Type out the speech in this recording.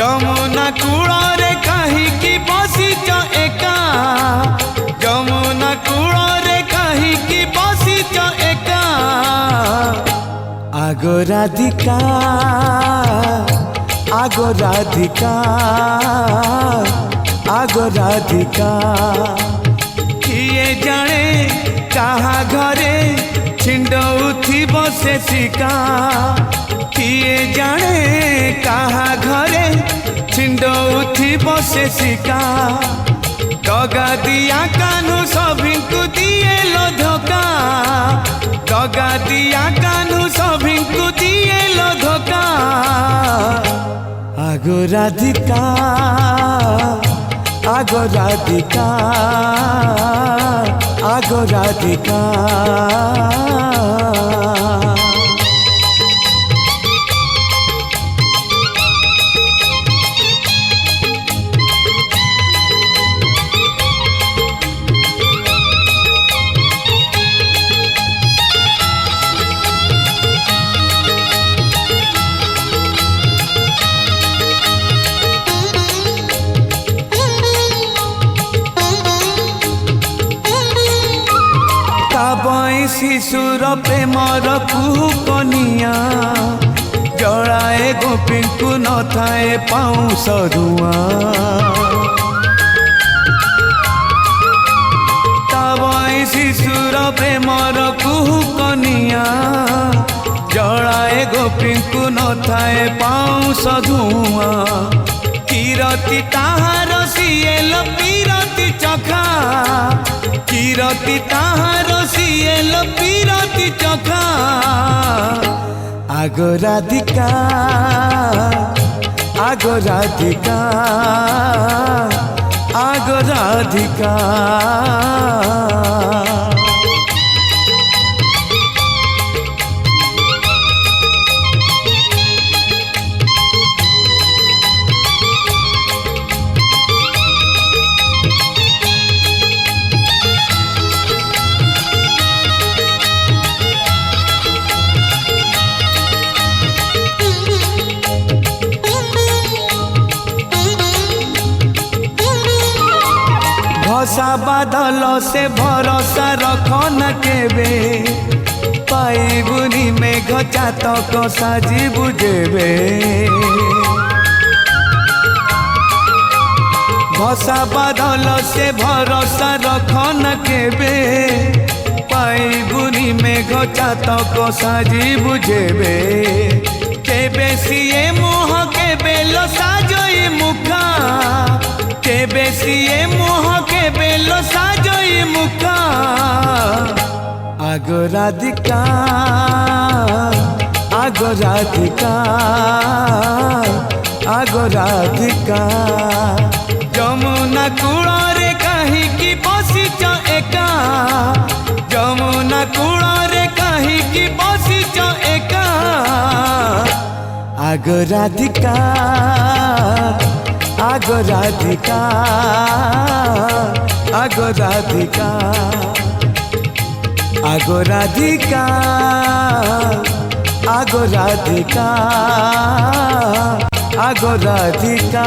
যমুনা কূଳରେ কাহিকি বসিছ একা, যমুনা কূଳରେ কাহিকি বসিছ একা। আগো রাধিকা, আগো রাধিকা, আগো রাধিকা। কিଏ ଜାଣେ କାହା ଘରେ ଛିଣ୍ଡଉଥିବ ସେ ଶିକା, କିଏ ଜାଣେ କାହା ଘରେ ଛିଣ୍ଡଉଥିବ ସେ ଶିକା। ଦଗା ଦିଆ କାହ୍ନୁ ସଭିଙ୍କୁ ଦିଏ ଲୋ ଧୋକା, ଦଗା ଦିଆ କାହ୍ନୁ ସଭିଙ୍କୁ ଦିଏ ଲୋ ଧୋକା। আগো রাধিকা, আগো রাধিকা, আগো রাধিকা। शिशुर प्रेमर कुहकनिया जड़ाए गोपी को न थाए पाउस धुआ। तबई शिशुर प्रेमर कुहकनिया जड़ाए गोपी को न थाए पाउस धुआ। किरती ताहार सिएल पीरती चखा, किरती ताहार सिएल पीरती चखा। আগো রাধিকা, আগো রাধিকা, আগো রাধিকা। भसा बादल से भरोसा रख न केबे, पाइबुनी मेघ चातक साजी बुझेबे। भसा बादल से भरोसा रख न केबे, पाइबुनी मेघ चातक साजी बुझेबे। केबे सिए मुह केबे लो साजई मुखा, केबे सिए मुह केबे लो साजई मुखा। আগো রাধিকা, আগো রাধিকা, আগো রাধিকা। যমুনা কূଳରେ কাহিকি বসিছ একা, যমুনা কূଳରେ কাহিকি বসিছ একা। আগো রাধিকা, আগো রাধিকা, আগো রাধিকা, আগো রাধিকা, আগো রাধিকা, আগো রাধিকা।